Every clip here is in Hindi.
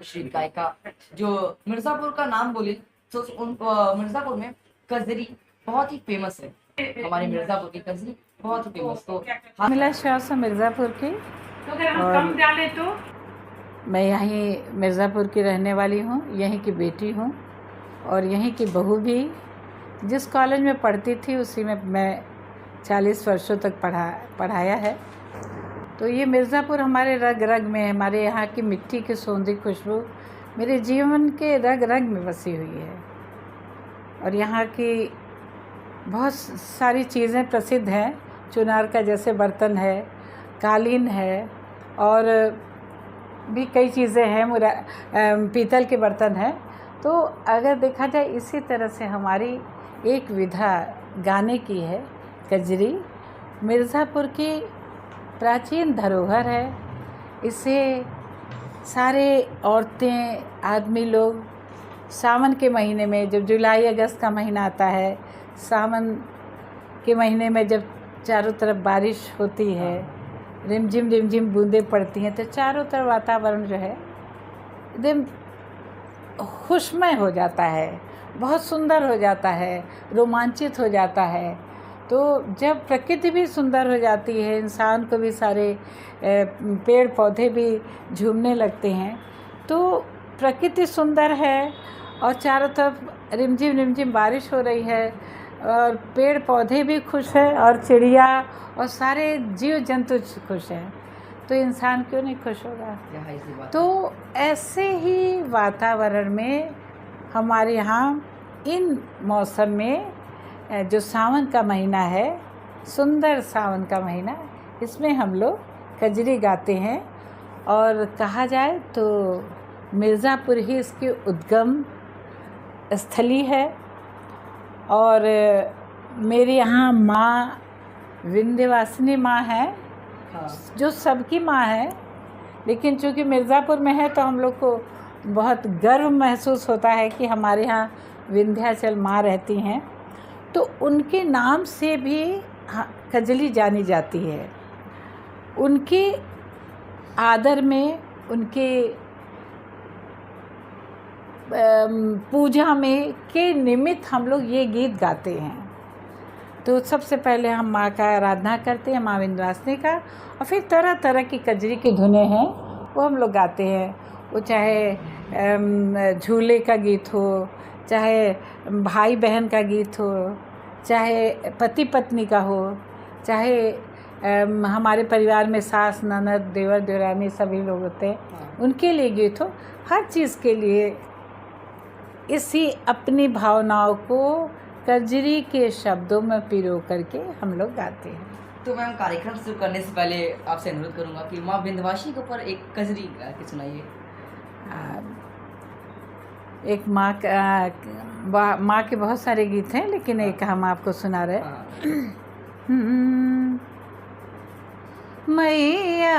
प्रसिद्ध गायिका जो मिर्ज़ापुर का नाम बोले तो मिर्ज़ापुर में कजरी बहुत ही फेमस है। हमारे मिर्ज़ापुर की कजरी बहुत ही फेमस। तो मिला शाह मिर्ज़ापुर की तो अगर हम कम डालें तो मैं यहीं मिर्ज़ापुर की रहने वाली हूँ, यहीं की बेटी हूँ और यहीं की बहू भी। जिस कॉलेज में पढ़ती थी उसी में मैं 40 वर्षों तक पढ़ाया है। तो ये मिर्ज़ापुर हमारे रग रग में है। हमारे यहाँ की मिट्टी की सौंधी खुशबू मेरे जीवन के रग रग में बसी हुई है और यहाँ की बहुत सारी चीज़ें प्रसिद्ध हैं। चुनार का जैसे बर्तन है, कालीन है और भी कई चीज़ें हैं, पीतल के बर्तन हैं। तो अगर देखा जाए इसी तरह से हमारी एक विधा गाने की है कजरी, मिर्ज़ापुर की प्राचीन धरोहर है। इसे सारे औरतें, आदमी लोग सावन के महीने में, जब जुलाई अगस्त का महीना आता है, सावन के महीने में जब चारों तरफ बारिश होती है, रिमझिम बूंदें पड़ती हैं, तो चारों तरफ वातावरण जो है एकदम खुशमय हो जाता है, बहुत सुंदर हो जाता है, रोमांचित हो जाता है। तो जब प्रकृति भी सुंदर हो जाती है, इंसान को भी सारे पेड़ पौधे भी झूमने लगते हैं। तो प्रकृति सुंदर है और चारों तरफ रिमझिम बारिश हो रही है और पेड़ पौधे भी खुश हैं और चिड़िया और सारे जीव जंतु खुश हैं, तो इंसान क्यों नहीं खुश होगा। तो ऐसे ही वातावरण में हमारे यहाँ इन मौसम में जो सावन का महीना है, सुंदर सावन का महीना, इसमें हम लोग कजरी गाते हैं। और कहा जाए तो मिर्ज़ापुर ही इसकी उद्गम स्थली है। और मेरे यहाँ माँ विंध्यवासिनी माँ है, जो सबकी माँ है, लेकिन चूँकि मिर्ज़ापुर में है तो हम लोग को बहुत गर्व महसूस होता है कि हमारे यहाँ विंध्याचल माँ रहती हैं। तो उनके नाम से भी कजली जानी जाती है। उनके आदर में, उनके पूजा में के निमित्त हम लोग ये गीत गाते हैं। तो सबसे पहले हम माँ का आराधना करते हैं, माँ विंध्यवासिनी का, और फिर तरह तरह की कजरी की धुनें हैं वो हम लोग गाते हैं। वो चाहे झूले का गीत हो, चाहे भाई बहन का गीत हो, चाहे पति पत्नी का हो, चाहे हमारे परिवार में सास ननद देवर देवरानी सभी लोग होते हैं, उनके लिए गीत हो। हर चीज़ के लिए इसी अपनी भावनाओं को कजरी के शब्दों में पिरो करके हम लोग गाते हैं। तो मैम, कार्यक्रम शुरू करने से पहले आपसे अनुरोध करूंगा कि माँ विंध्यवासिनी के ऊपर एक कजरी गा के सुनाइए। एक माँ के बहुत सारे गीत हैं, लेकिन एक हम आपको सुना रहे। मैया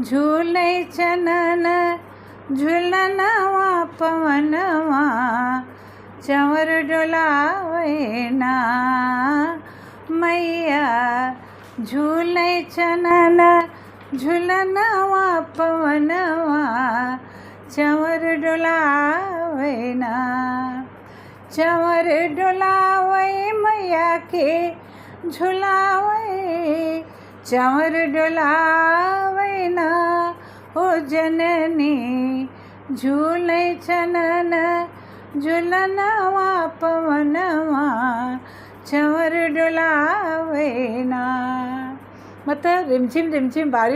झूले चनन झुलनवा पवनवा चंवर डोलावे ना। मैया झूले चनन झुलनवा पवनवा चंवर डोलावे ना। चंवर डोलावे मैया के झुलावे, चंवर डोलावे ना। हो जननी झूले चनन झुलनवा पवनवा चंवर डोलावे ना। मतलब रिमझिम बारिश